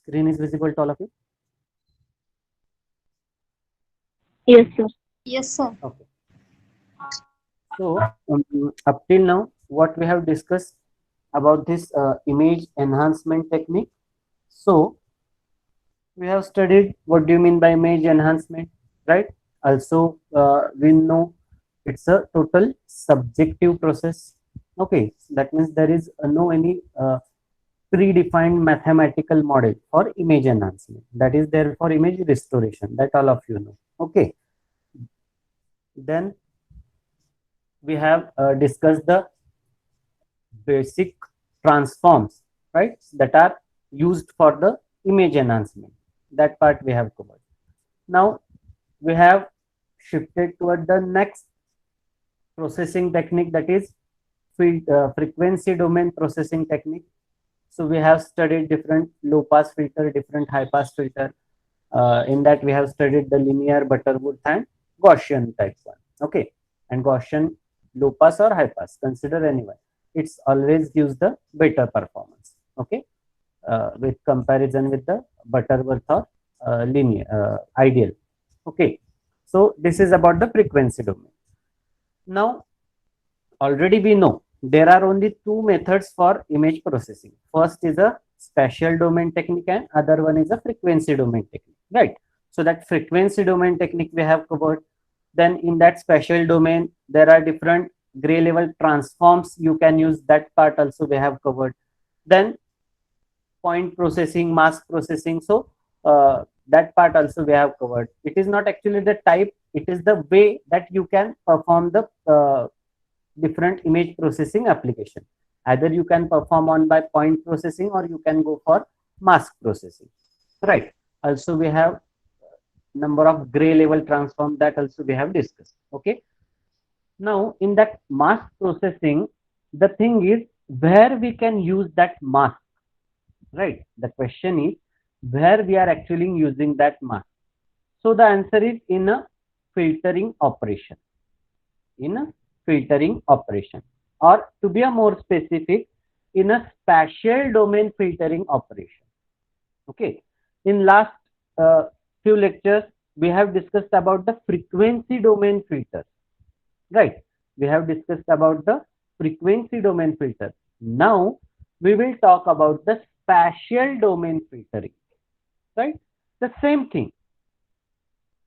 Screen is visible to all of you? Yes, sir. Yes, sir. Okay. So up till now, what we have discussed about this image enhancement technique. So we have studied what do you mean by image enhancement, right? Also, we know it's a total subjective process. Okay, that means there is no any predefined mathematical model for image enhancement. That is there for image restoration. That all of you know. Okay, then we have discussed the basic transforms, right, that are used for the image enhancement. That part we have covered. Now we have shifted toward the next processing technique, that is frequency domain processing technique. So we have studied different low pass filter, different high pass filter. In that we have studied the linear, Butterworth and Gaussian type one. Okay, and Gaussian low pass or high pass, consider anyone. It's always gives the better performance. Okay, with comparison with the Butterworth or linear ideal. Okay, so this is about the frequency domain. Now already we know there are only two methods for image processing. First is a spatial domain technique and other one is a frequency domain technique, right? So that frequency domain technique we have covered. Then in that spatial domain, there are different gray level transforms. You can use that part also we have covered. Then point processing, mask processing. So that part also we have covered. It is not actually the type, it is the way that you can perform the different image processing application. Either you can perform on by point processing or you can go for mask processing, right? Also we have number of gray level transform, that also we have discussed. Okay, now in that mask processing, the thing is where we can use that mask, right? The question is where we are actually using that mask. So the answer is in a filtering operation, in a filtering operation, or to be a more specific, in a spatial domain filtering operation. Okay, in last few lectures we have discussed about the frequency domain filter, right? We have discussed about the frequency domain filter. Now we will talk about the spatial domain filtering, right? The same thing.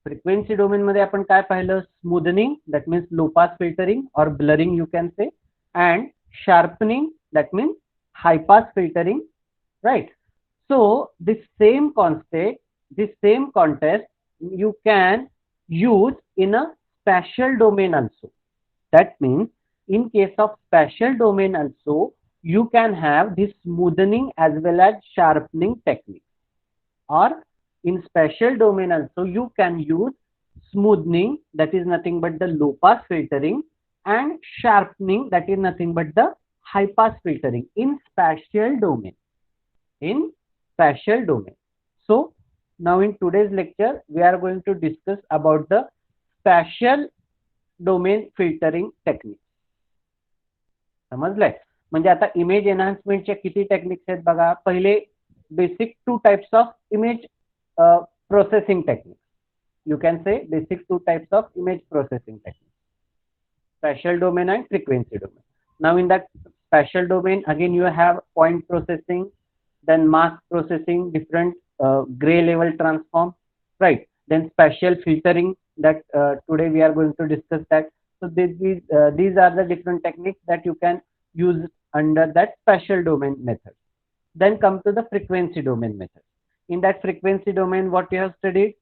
Frequency domain मध्ये आपण काय पाहिलं, smoothening that means low pass filtering or blurring you can say, and sharpening that means high pass filtering, right? So this same concept, this same contest you can use in a spatial domain also. That means in case of spatial domain also you can have this smoothing as well as sharpening technique, or in spatial domain also you can use smoothing, that is nothing but the low pass filtering, and sharpening, that is nothing but the high pass filtering in spatial domain, in spatial domain. So now in today's lecture we are going to discuss about the spatial domain filtering technique. समजलंय? म्हणजे आता image एनहान्समेंटच्या किती techniques आहेत बघा. पहिले basic two types of image processing techniques. You can say basic two types of image processing techniques: spatial domain and frequency domain. Now in that spatial domain again you have point processing, then mask processing, different gray level transform, right? Then spatial filtering, that today we are going to discuss that. So these are the different techniques that you can use under that spatial domain method. Then come to the frequency domain method. In that frequency domain, what we have studied: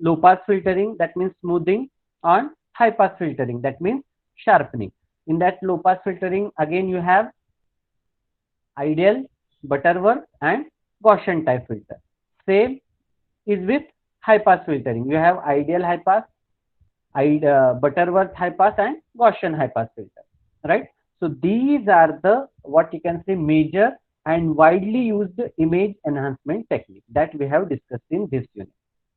low pass filtering, that means smoothing, and high pass filtering, that means sharpening. In that low pass filtering again you have ideal, Butterworth and Gaussian type filter. Same is with high pass filtering. You have ideal high pass, Butterworth high pass, and Gaussian high pass filter, right? So these are the what you can say major and widely used image enhancement technique that we have discussed in this unit.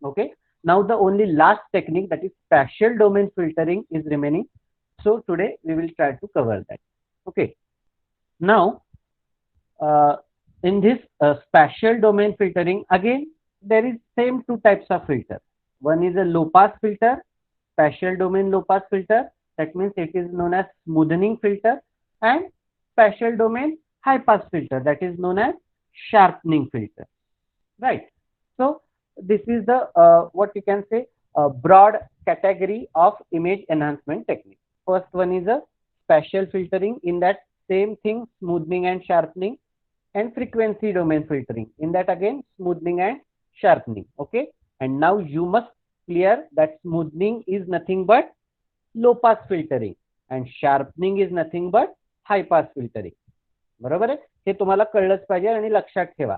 Okay, now the only last technique, that is spatial domain filtering, is remaining. So today we will try to cover that. Okay, now in this spatial domain filtering, again there is same two types of filter. One is a low pass filter, spatial domain low pass filter, that means it is known as smoothing filter, and spatial domain high pass filter, that is known as sharpening filter, right? So this is the what you can say broad category of image enhancement technique. First one is a spatial filtering, in that same thing, smoothing and sharpening, and frequency domain filtering, in that again smoothing and sharpening. Okay, and now you must clear that smoothing is nothing but low pass filtering and sharpening is nothing but high pass filtering. बरोबर आहे, हे तुम्हाला कळलंच पाहिजे आणि लक्षात ठेवा.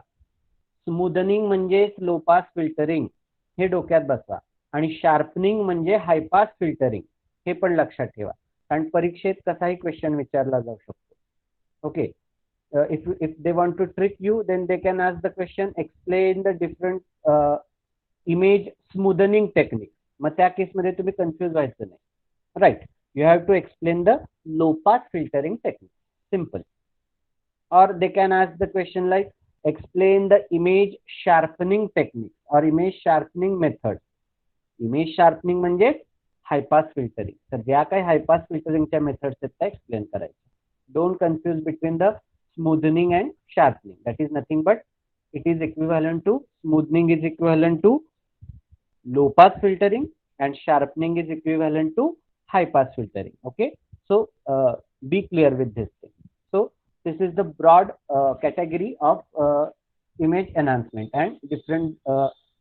Smoothening म्हणजे लो pass filtering, हे डोक्यात बसवा, आणि शार्पनिंग म्हणजे हाय पास फिल्टरिंग, हे पण लक्षात ठेवा, कारण परीक्षेत कसाही क्वेश्चन विचारला जाऊ शकतो. Okay, if they want to trick you, then they can ask the question, explain the different image smoothing technique. मग त्या केसमध्ये तुम्ही कन्फ्युज व्हायचं नाही, right. You have to explain the low pass filtering technique, simple. Or they can ask the question like, explain the image sharpening technique or image sharpening method. Image sharpening म्हणजे हाय pass filtering. तर ज्या काही हाय पास फिल्टरिंगच्या methods आहेत त्या explain करायच्या. Don't confuse between the smoothing and sharpening. That is nothing but it is equivalent to, smoothing is equivalent to low pass filtering and sharpening is equivalent to high pass filtering. Okay, so be clear with this thing. So this is the broad category of image enhancement and different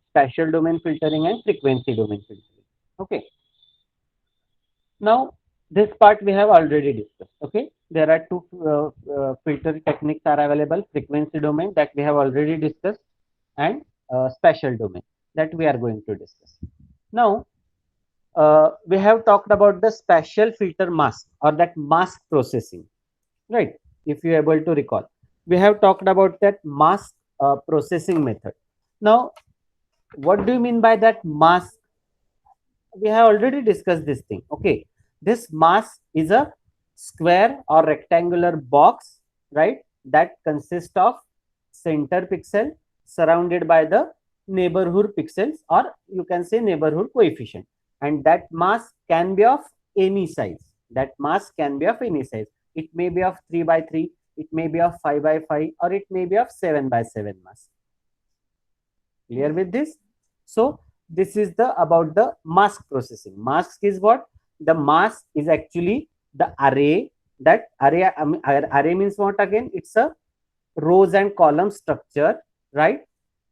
spatial domain filtering and frequency domain filtering. Okay, now this part we have already discussed. Okay, there are two filter techniques are available: frequency domain, that we have already discussed, and spatial domain, that we are going to discuss. Now we have talked about the spatial filter mask or that mask processing, right? If you are able to recall, we have talked about that mask processing method. Now what do you mean by that mask? We have already discussed this thing. Okay, this mask is a square or rectangular box, right, that consists of center pixel surrounded by the neighborhood pixels, or you can say neighborhood coefficient, and that mask can be of any size. That mask can be of any size. It may be of 3 by 3, it may be of 5 by 5, or it may be of 7 by 7 mask. Clear with this? So this is the about the mask processing. Mask is what? The mask is actually the array. That array, array means what again? It's a rows and column structure, right,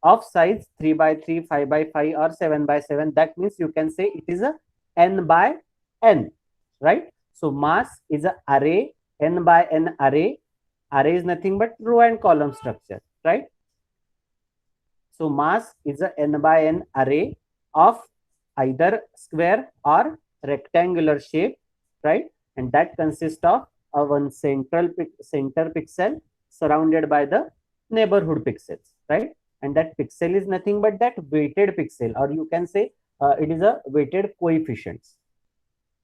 of size 3 by 3, 5 by 5, or 7 by 7. That means you can say it is a n by n, right? So mask is a array, n by n array. Array is nothing but row and column structure, right? So mask is a n by n array of either square or rectangular shape, right? And that consists of one center pixel surrounded by the neighborhood pixels, right? And that pixel is nothing but that weighted pixel, or you can say it is a weighted coefficients,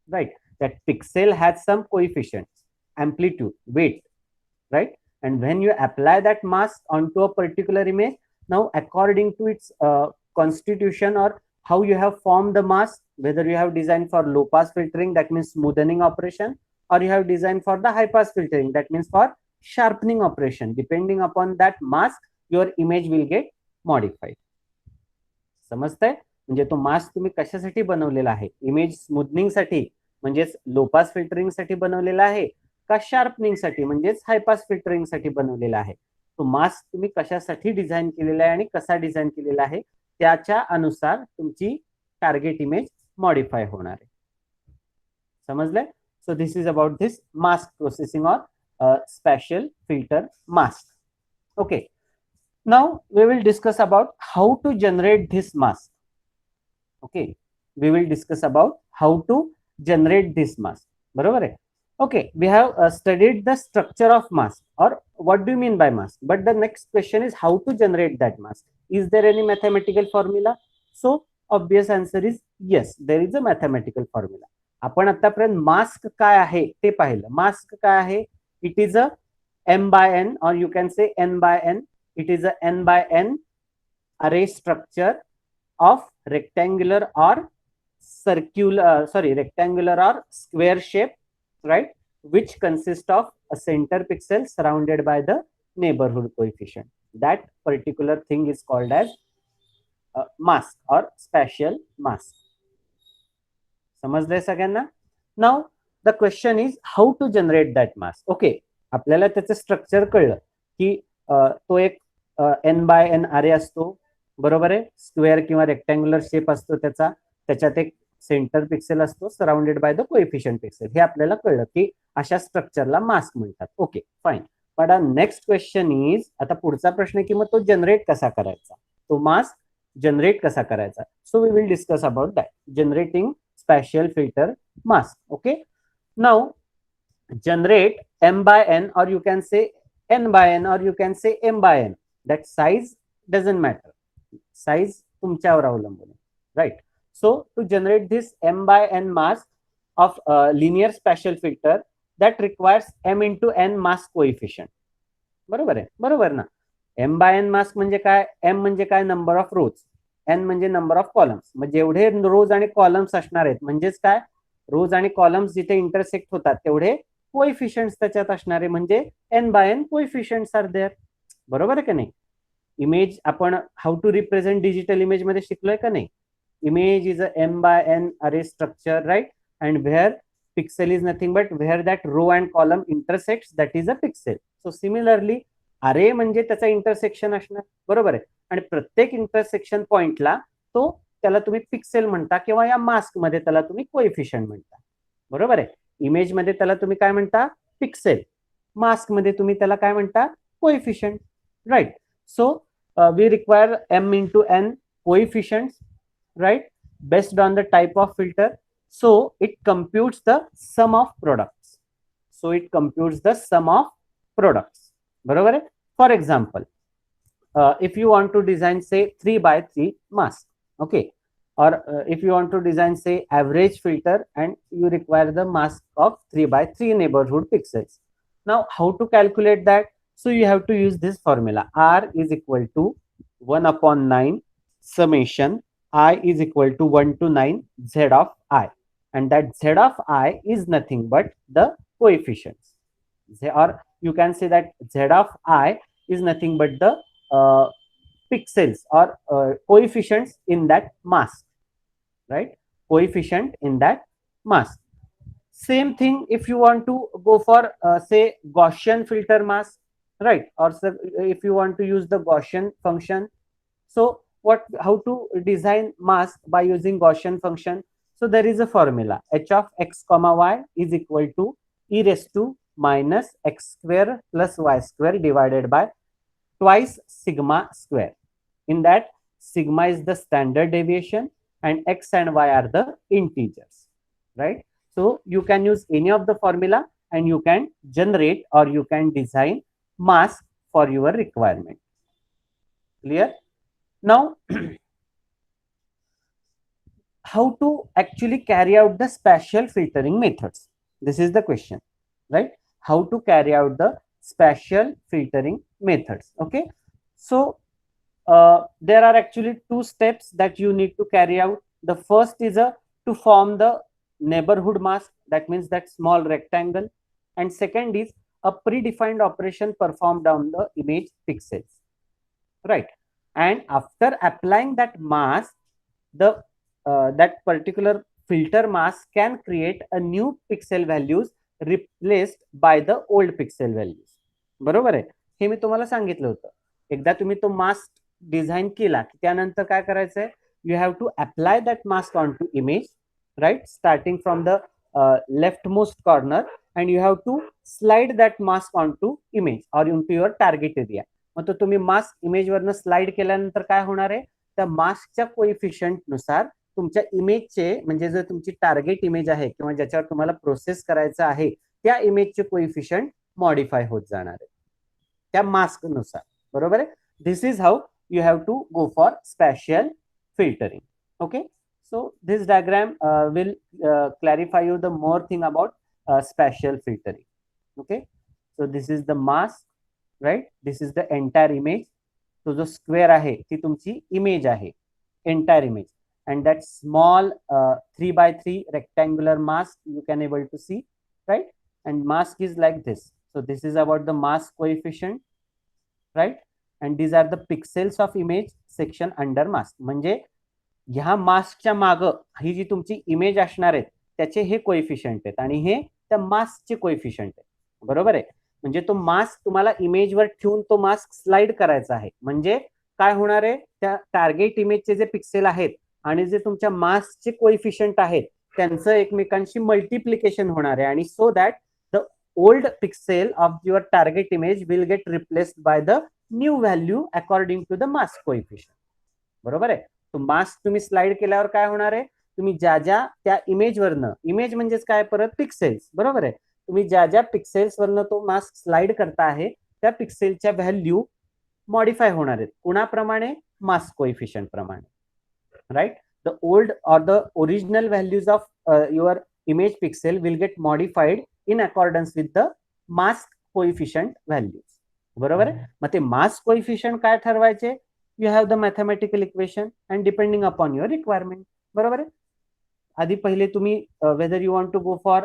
right? That pixel has some coefficients, amplitude, weight, right? And when you apply that mask onto a particular image, now according to its constitution or how you have formed the mask, whether you have designed for low pass filtering, that means smoothing operation, or you have designed for the high pass filtering, that means for sharpening operation, depending upon that mask your image will get modified. समजतंय? म्हणजे तो mask तुम्ही कशासाठी बनवलेला आहे? Image smoothening साठी म्हणजेच लो pass filtering साठी बनवलेला आहे का शार्पनिंग साठी म्हणजेच हाय पास फिल्टरिंग साठी बनवलेला आहे? तो मास्क तुम्ही कशासाठी डिझाइन केलेला आहे आणि कसा डिझाइन केलेला आहे त्याच्या अनुसार तुमची टार्गेट इमेज मॉडिफाय होणार आहे. समजलंय? So this is about this mask processing or spatial filter mask. Okay, now we will discuss about how to generate this mask. Okay, we will discuss about how to generate this mask. बरोबर आहे? Okay, we have studied the structure of mask, or what do you mean by mask? But the next question is how to generate that mask. Is there any mathematical formula? So obvious answer is yes, there is a mathematical formula. आपण आतापर्यंत mask काय आहे ते पाहिलं. Mask काय आहे? It is a m by n, or you can say n by n It is a n by n array structure of rectangular or rectangular or square shape, right, which consists of a center pixel surrounded by the neighborhood coefficient. That particular thing is called as mask or spatial mask. समजलंय सगळ्यांना? Now the question is how to generate that mask. Okay, आपल्याला त्याचं structure कळलं की तो एक N bye N अरे असतो, बरोबर आहे, स्क्वेअर किंवा रेक्टँग्युलर शेप असतो त्याचा, त्याच्यात एक सेंटर पिक्सेल असतो surrounded by the coefficient pixel. हे आपल्याला कळलं की अशा स्ट्रक्चरला मास्क म्हणतात. Okay fine. But next question is, आता पुढचा प्रश्न की मग तो जनरेट कसा करायचा, तो मास्क जनरेट कसा करायचा. So we will discuss about that, generating spatial filter mask. Okay, now generate m by n, or you can say n by n, or you can say m by n. That size doesn't matter, size तुमच्यावर अवलंबून आहे, right? So to generate this m by n mask of linear spatial filter, that requires m into n mask coefficient. बरोबर आहे, बरोबर ना. m by n mask म्हणजे काय, m म्हणजे काय, नंबर ऑफ रोज, n म्हणजे नंबर ऑफ कॉलम्स. मग जेवढे रोज आणि कॉलम्स असणार आहेत, म्हणजेच काय, रोज आणि कॉलम्स जिथे इंटरसेक्ट होतात तेवढे कोएफिशियंट्स त्याच्यात असणारे, म्हणजे n by n coefficients are there. बरोबर आहे का नाही. इमेज आपण how to represent digital image मध्ये शिकलोय का नाही. Image is a m by n array structure, right, and where pixel is nothing but where that row and column intersect, that is a pixel. So similarly array म्हणजे त्याचा intersection असणार, बरोबर आहे, आणि प्रत्येक इंटरसेक्शन पॉइंटला तो त्याला तुम्ही पिक्सेल म्हणता, किंवा या मास्क मध्ये त्याला तुम्ही कोएफिशियंट म्हणता. बरोबर आहे. इमेज मध्ये त्याला तुम्ही काय म्हणता, पिक्सेल. मास्क मध्ये तुम्ही त्याला काय म्हणता, coefficient, right. So we require m into n coefficients, right, based on the type of filter. So it computes the sum of products. So it computes the sum of products. बरोबर आहे. For example, if you want to design say 3 by 3 mask, okay, or if you want to design say average filter and you require the mask of 3 by 3 neighborhood pixels. Now how to calculate that? So you have to use this formula, r is equal to 1 upon 9 summation I is equal to 1 to 9 z of I, and that z of I is nothing but the coefficients, or you can say that z of I is nothing but the pixels or coefficients in that mask, right, coefficient in that mask. Same thing if you want to go for say Gaussian filter mask, right, or if you want to use the Gaussian function. So how to design mask by using Gaussian function? So there is a formula, h of x comma y is equal to e raised to minus x square plus y square divided by twice sigma square. In that, sigma is the standard deviation and x and y are the integers, right? So you can use any of the formula and you can generate or you can design mask for your requirement. Clear? Now how to actually carry out the spatial filtering methods? This is the question, right? How to carry out the spatial filtering methods. Okay, so there are actually two steps that you need to carry out. The first is to form the neighborhood mask, that means that small rectangle, and second is a predefined operation performed on the image pixels, right? And after applying that mask, the that particular filter mask can create a new pixel values replaced by the old pixel values. बरोबर आहे. हे मी तुम्हाला सांगितलं होतं. एकदा तुम्ही तो mask design केला की त्यानंतर काय करायचंय, you have to apply that mask onto image, right, starting from the leftmost corner, and you have to slide that mask onto image or into your target area. मग तो तुम्ही मास्क इमेज वरनं slide केल्यानंतर काय होणार आहे, त्या मास्कच्या coefficient नुसार तुमच्या इमेजचे, म्हणजे जर तुमची टार्गेट इमेज आहे किंवा ज्याच्यावर तुम्हाला प्रोसेस करायचं आहे त्या इमेजचे कोएफिशियंट मॉडिफाय होत जाणार आहे त्या मास्क नुसार. बरोबर आहे. This is how you have to go for spatial filtering. Okay, so this diagram will clarify you the more thing about spatial filtering. Okay, so this is the mask, right, this is the entire image, तो जो square आहे ती तुमची image आहे, entire image. And that small 3x3 rectangular mask you can able to see, right? And mask is like this. So this is about the mask coefficient, right? And these are the pixels of image section under mask. म्हणजे ह्या मास्कच्या माग ही जी तुमची image असणार आहे त्याचे हे coefficient आहेत आणि हे त्या मास्कचे कोएफिशियंट आहेत, बरोबर आहे. म्हणजे तो मास्क तुम्हाला इमेजवर ठेवून तो मास्क स्लाइड करायचा आहे. म्हणजे काय होणार आहे, त्या टार्गेट इमेजचे जे पिक्सेल आहेत आणि जे तुमच्या मास्कचे कोएफिशियंट आहेत त्यांचं एकमेकांशी मल्टिप्लिकेशन होणार आहे आणि so that the old pixel of your target image will get replaced by the new value according to the mask coefficient, बरोबर आहे. तो मास्क तुम्ही स्लाइड केल्यावर काय होणार आहे, तुम्ही ज्या ज्या त्या इमेजवरनं, इमेज म्हणजेच काय परत पिक्सेल्स, बरोबर आहे. तुम्ही ज्या ज्या पिक्सेल्सवरनं तो मास्क स्लाइड करता आहे त्या पिक्सेलच्या व्हॅल्यू मॉडिफाय होणार आहेत. कुणाप्रमाणे, मास्क कोएफिशियंट प्रमाणे, right? The old or the original values of your image pixel will get modified in accordance with the mask coefficient values, बरोबर आहे. मग ते mask coefficient काय ठरवायचे, you have the mathematical equation and depending upon your requirement, बरोबर आहे. आधी पहिले तुम्ही whether you want to go for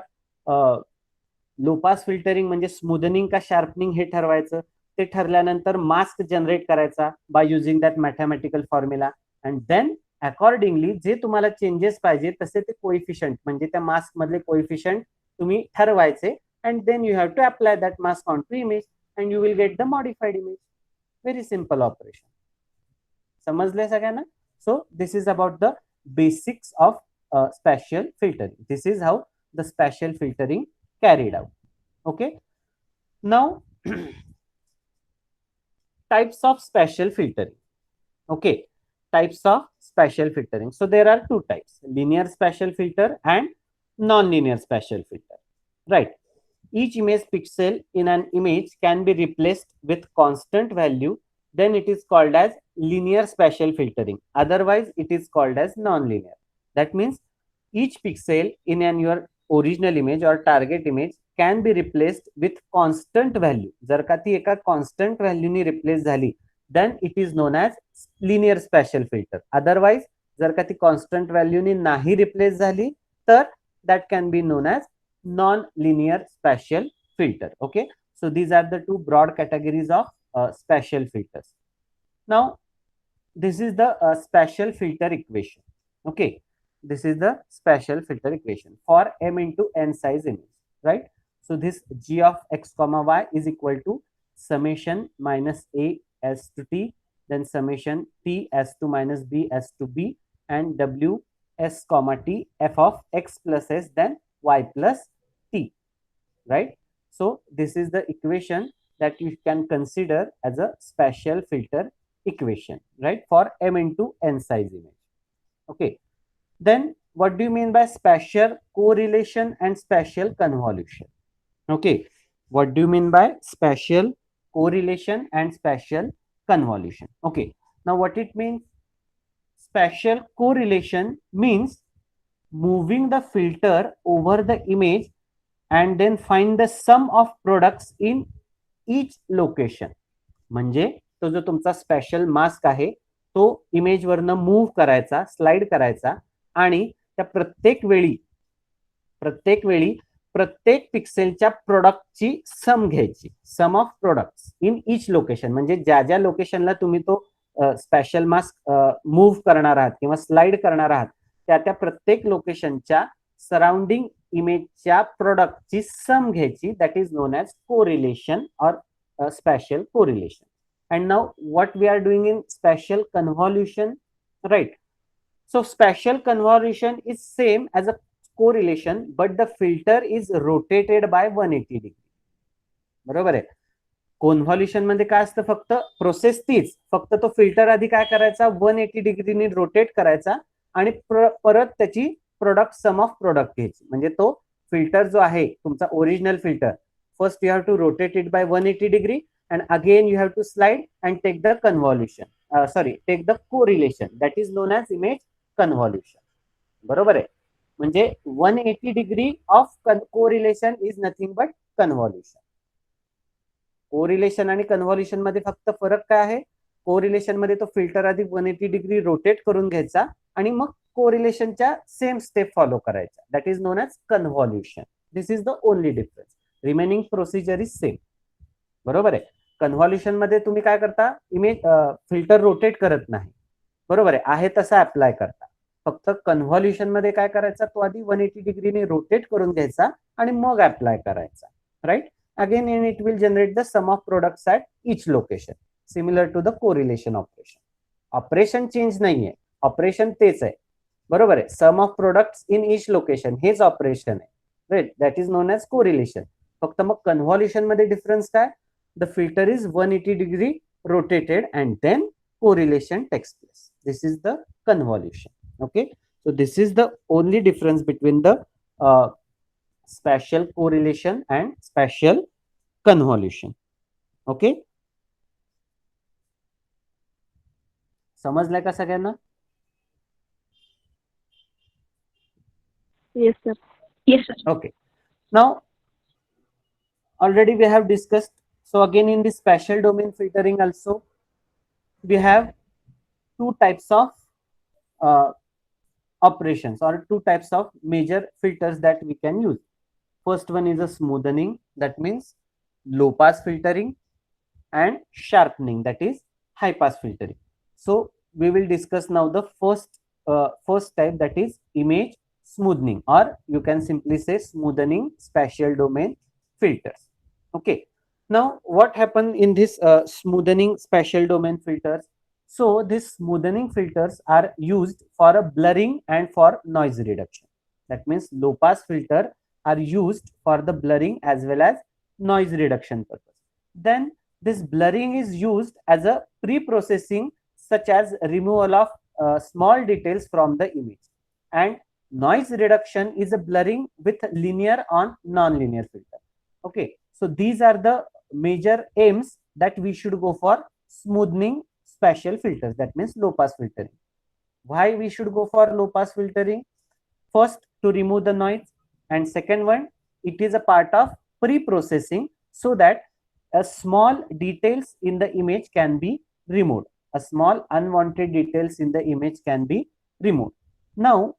low pass filtering म्हणजे स्मूदनिंग का शार्पनिंग हे ठरवायचं. ते ठरल्यानंतर मास्क जनरेट करायचा by using that mathematical formula and then accordingly जे तुम्हाला चेंजेस पाहिजे तसे ते कोएफिशियंट म्हणजे त्या मास्क मधले कोएफिशियंट तुम्ही ठरवायचे and then you have to apply that mask on to image and you will get the modified image. Very simple operation. समजले सगळ्यांना? So this is about the basics of spatial filtering. This is how the spatial filtering carried out. Okay, now types of spatial filtering. Okay, types of spatial filtering. So there are two types, linear spatial filter and non-linear spatial filter, right? Each image pixel in an image can be replaced with constant value, then it is called as linear spatial filtering. Otherwise it is called as non-linear. That means each pixel in your original image or target image can be replaced with constant value. जर का ती एका constant value नी replace झाली then it is known as linear spatial filter. Otherwise जर का ती constant value नी नाही replace झाली तर that can be known as non-linear spatial filter. Okay, so these are the two broad categories of spatial filters. Now this is the spatial filter equation. Okay, this is the spatial filter equation for m into n size image, right? So this g of x comma y is equal to summation minus a s to t, then summation t s to minus b s to b, and w s comma t f of x plus s then y plus t, right? So this is the equation that you can consider as a spatial filter equation, right, for m into n size image. Okay, then what do you mean by spatial correlation and spatial convolution? Okay, what do you mean by spatial correlation and spatial convolution? Okay, now what it means, spatial correlation means moving the filter over the image and then find the sum of products in each location. म्हणजे तो जो तुमचा special mask आहे तो image वरनं move करायचा, slide करायचा आणि त्या प्रत्येक वेळी प्रत्येक पिक्सेलच्या प्रोडक्टची सम घ्यायची, sum of products in each location. म्हणजे ज्या ज्या लोकेशनला तुम्ही तो स्पेशल मास्क मूव्ह करणार आहात किंवा स्लाइड करणार आहात त्या त्या प्रत्येक लोकेशनच्या सराउंडिंग इमेजच्या प्रोडक्टची सम घ्यायची. That is known as correlation or spatial correlation. And now what we are doing in spatial convolution, right? So spatial convolution is same as a correlation, but the filter is rotated by 180 degree. बरोबर आहे. कॉन्व्हॉल्युशन मध्ये काय असतं, फक्त process तीच, फक्त तो filter आधी काय करायचा 180 डिग्रीनी रोटेट करायचा आणि परत त्याची प्रोडक्ट सम ऑफ प्रोडक्ट घ्यायची. म्हणजे तो फिल्टर जो आहे तुमचा original filter, first you have to rotate it by 180 degree and again you have to slide and take the convolution, take the correlation, that is known as image convolution. बरोबर आहे. म्हणजे 180 degree of correlation is nothing but convolution. Correlation आणि convolution मध्ये फक्त फरक काय आहे, correlation मध्ये तो फिल्टर आधी 180 डिग्री रोटेट करून घ्यायचा आणि मग कोरिलेशनच्या सेम स्टेप फॉलो करायचा. That is known as convolution. This is the only difference. Remaining procedure is same. बरोबर आहे. कन्व्हॉल्युशन मध्ये तुम्ही काय करता, इमेज फिल्टर रोटेट करत नाही. बरोबर आहे तसा अप्लाय करता. फक्त कन्व्हॉल्युशन मध्ये काय करायचा, तो आधी 180 डिग्रीने रोटेट करून घ्यायचा आणि मग अप्लाय करायचा. Right. Again and it will generate the sum of products at each location, similar to the correlation operation. Operation change नाहीये, ऑपरेशन तेच आहे. बरोबर आहे. Sum of products in each location हेच ऑपरेशन आहे. Right. That is known as correlation. फक्त मग convolution मध्ये डिफरन्स काय, the filter is 180 degree rotated and then correlation takes place. This is the convolution. Okay, so this is the only difference between the spatial correlation and spatial convolution. Okay, समजलंय का सगळ्यांना? Yes, sir. Yes, sir. Okay, now already we have discussed. So again, in the spatial domain filtering also we have two types of operations or two types of major filters that we can use. First one is a smoothing, that means low pass filtering, and sharpening, that is high pass filtering. So we will discuss now the first type, that is image smoothing, or you can simply say smoothing spatial domain filters. Okay, now what happened in this smoothing spatial domain filters? So these smoothing filters are used for a blurring and for noise reduction. That means low pass filter are used for the blurring as well as noise reduction purpose. Then this blurring is used as a pre-processing, such as removal of small details from the image, and noise reduction is a blurring with linear on non-linear filter. Okay, so these are the major aims that we should go for smoothing spatial filters, that means low pass filtering. Why we should go for low pass filtering? First, to remove the noise, and second one, it is a part of pre-processing, so that a small details in the image can be removed. A small unwanted details in the image can be removed. Now,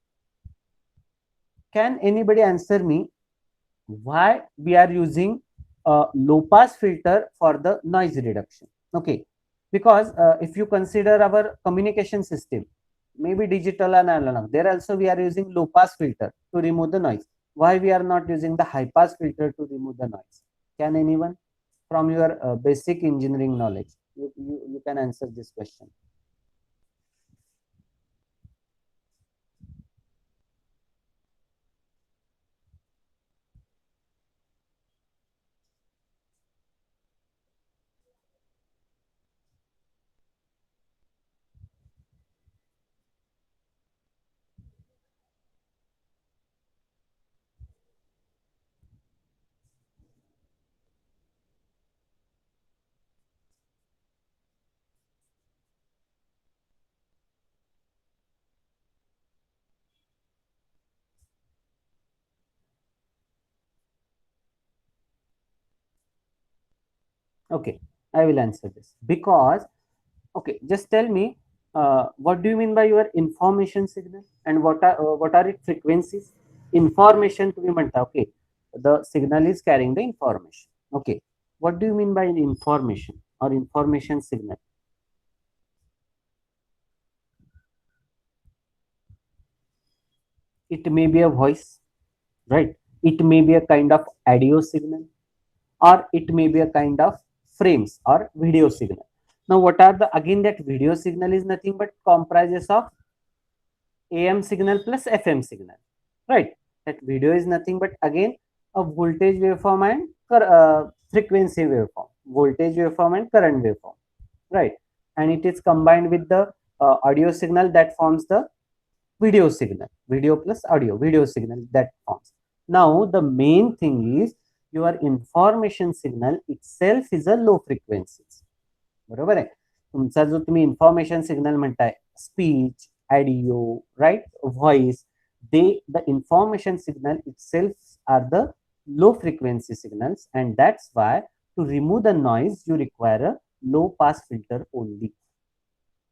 can anybody answer me why we are using a low pass filter for the noise reduction? Okay, because if you consider our communication system, maybe digital and analog, there also we are using low pass filter to remove the noise. Why we are not using the high pass filter to remove the noise? Can anyone from your basic engineering knowledge, you can answer this question? Okay, I will answer this. Because, okay, just tell me, what do you mean by your information signal, and what are its frequencies? Information to be meant. Okay, the signal is carrying the information. Okay, what do you mean by information or information signal? It may be a voice, right? It may be a kind of audio signal, or it may be a kind of frames or video signal. Now, what are the, again, that video signal is nothing but comprises of AM signal plus FM signal, right? That video is nothing but again a voltage waveform and frequency waveform, voltage waveform and current waveform, right? And it is combined with the audio signal that forms the video signal. Video plus audio, video signal that forms. Now, the main thing is your information signal itself is a low frequencies. बरोबर आहे. तुमचा जो तुम्ही information signal म्हणताय, speech, audio, right, voice, the information signal itself are the low frequency signals, and that's why to remove the noise you require a low pass filter only.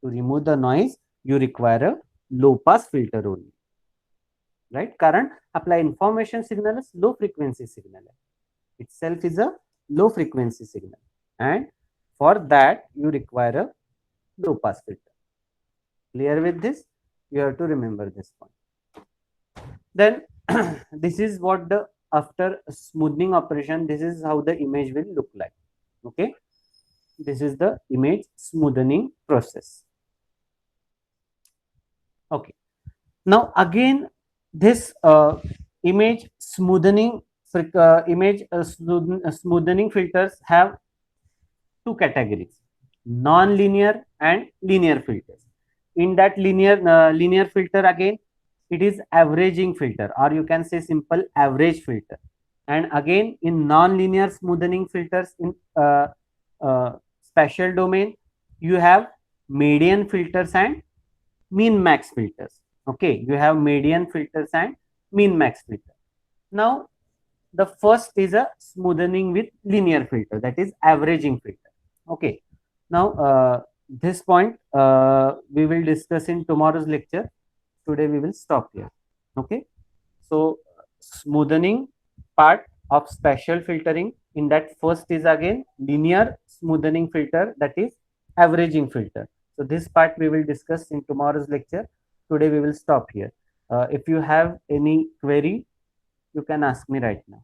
To remove the noise, you require a low pass filter only, right? कारण आपला information signal is low frequency signal itself is a low frequency signal, and for that you require a low pass filter. Clear with this? You have to remember this point. Then this is what the after smoothing operation, this is how the image will look like. Okay, this is the image smoothing process. Okay, now again this image smoothing smoothing filters have two categories: non-linear and linear filters. In that linear filter, again it is averaging filter, or you can say simple average filter. And again in non-linear smoothing filters, in spatial domain, you have median filters and mean max filters. Okay, you have median filters and mean max filter. Now the first is a smoothing with linear filter, that is averaging filter. Okay, now this point we will discuss in tomorrow's lecture. Today we will stop here. Okay, so smoothing part of spatial filtering, in that first is again linear smoothing filter, that is averaging filter. So this part we will discuss in tomorrow's lecture. Today we will stop here. If you have any query, you can ask me right now.